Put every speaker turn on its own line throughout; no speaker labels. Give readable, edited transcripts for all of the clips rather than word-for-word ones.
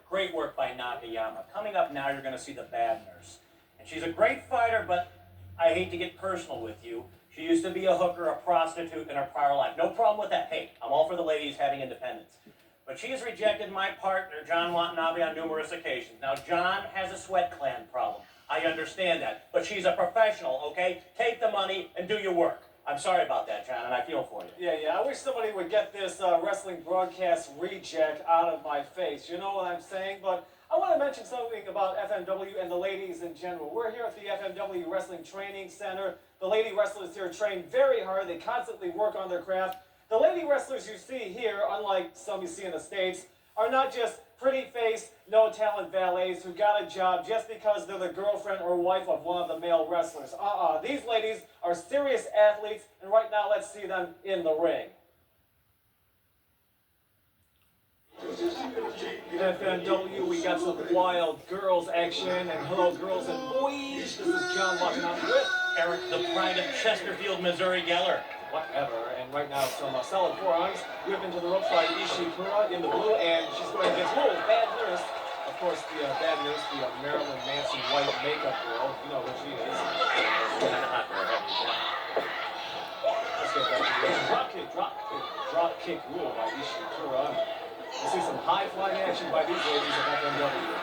Great work by Nakayama. Coming up now, you're going to see the bad nurse. And she's a great fighter, but I hate to get personal with you. She used to be a hooker, a prostitute in her prior life. No problem with that. Hey, I'm all for the ladies having independence. But she has rejected my partner, John Watanabe, on numerous occasions. Now, John has a sweat gland problem. I understand that. But she's a professional, okay? Take the money and do your work. I'm sorry about that, John, and I feel for you.
Yeah. I wish somebody would get this wrestling broadcast reject out of my face. You know what I'm saying? But I want to mention something about FMW and the ladies in general. We're here at the FMW Wrestling Training Center. The lady wrestlers here train very hard. They constantly work on their craft. The lady wrestlers you see here, unlike some you see in the States, are not just pretty-faced, no-talent valets who got a job just because they're the girlfriend or wife of one of the male wrestlers. These ladies are serious athletes, and right now let's see them in the ring. FMW, we got some wild girls action, and hello girls and boys, this is John Watanabe with
Eric, the pride of Chesterfield, Missouri Geller.
Whatever, and right now some solid forearms, whip into the ropes by Ishikura in the blue, and she's going against bad nurse. Of course, the bad nurse, the Marilyn Manson white makeup girl, you know who she is. Let's get back to the drop kick rule by Ishikura. We'll see some high-flying action by these ladies of FMW.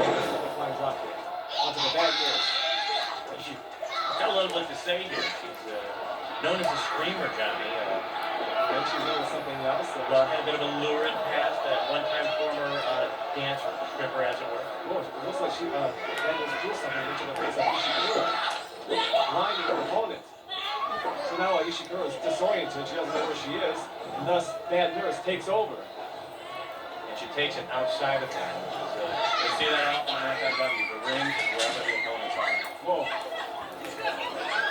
High-flying drop kick. Onto the bad nurse.
Got a little bit to say here. She's known as a screamer, Johnny.
And she's known as something else.
Well, had a bit of a lurid past. One-time former dancer, stripper, as it were.
Oh, it looks like she that was do something into the face of Ishikura. Blinding her opponent. So now Ishikura is disoriented. She doesn't know where she is. And thus, bad nurse takes over.
And she takes it outside of that. You'll see that often on FMW. The ring is wherever the opponents are.
Whoa.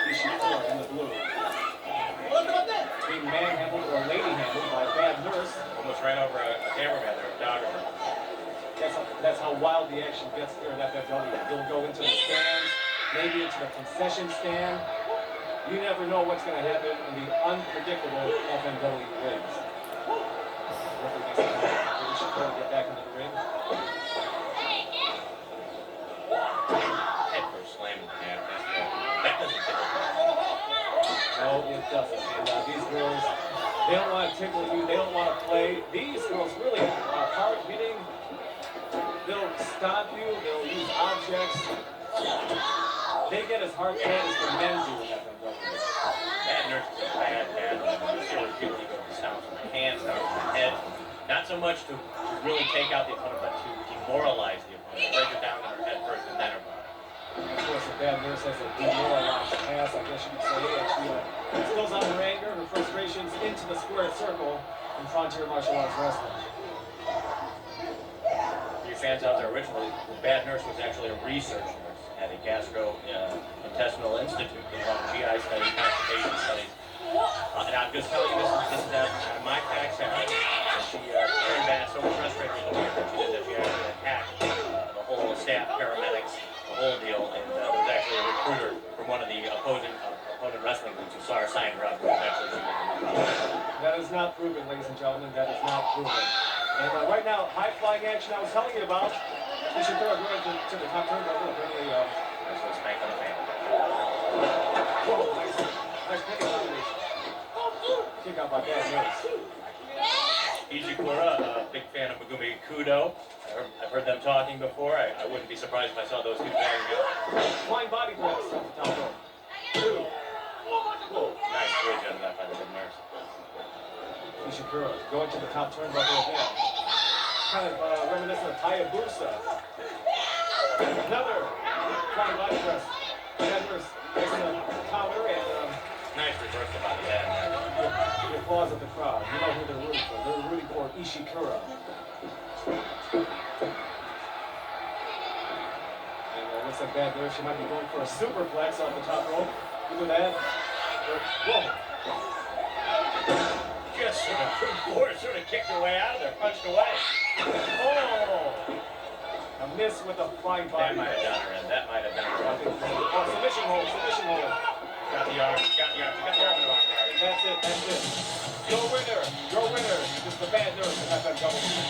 Ishikura in the blue. Being manhandled or lady-handled by a bad nurse.
Almost right over a cameraman or a photographer.
That's how wild the action gets here at FMW. They'll go into the stands, maybe into the concession stand. You never know what's going to happen in the unpredictable FMW rings. Ishikura get back into the ring.
Head first slam in the hand. That doesn't tickle.
No, it doesn't. And these girls, they don't want to tickle you. They don't want to play. These girls really are hard hitting. They'll stomp you. They'll use objects. They get as hard hit as the men do in FMW.
Bad nurse is a bad man. You see what people go stomps on the hands, stomps on the head. Not so much to really take out the opponent, but to demoralize the opponent. Break it down in her head first and then her body.
Of course, the bad nurse has a demoralized pass, I guess you could say, and she spills out her anger, her frustrations into the square circle in frontier martial arts wrestling.
For you fans out there, originally, the bad nurse was actually a research nurse at a gastrointestinal institute involving GI studies, constipation studies. And I'm just telling you, this is out of my facts. She turned back so frustrated with the work that she did that she actually attacked the whole staff, paramedics, the whole deal, and there was actually a recruiter from one of the opponent wrestling groups who saw her sign her up, and eventually she was
That is not proven, ladies and gentlemen. That is not proven. And right now, high-flying action I was telling you about. Ishikura going to the top turnbuckle and bringing a
nice little spank on the fan.
Whoa, nice penny combination. Kick out by bad nurse.
Ishikura, a big fan of Megumi Kudo. I've heard them talking before. I wouldn't be surprised if I saw those two together.
Flying body press off the top rope. Two. Whoa.
Nice bridge out of that by the big nurse.
Ishikura going to the top turnbuckle again. Kind of reminiscent of Hayabusa. Another flying body press. Bad nurse makes a counter and
nice reversal by the bad nurse.
The applause of the crowd. You know who they're rooting for. They're rooting for Ishikura. And looks like bad nurse. She might be going for a superplex off the top rope. Look at that. Whoa.
Just sort of force, sort of kicked her way out of there, punched away.
Oh! A miss with a flying body.
That might have done her in. That might have done her in.
Oh, submission hold, submission hold.
Got the arm, got the arm in the arm.
That's it. Your winner. This is the bad nurse in FMW.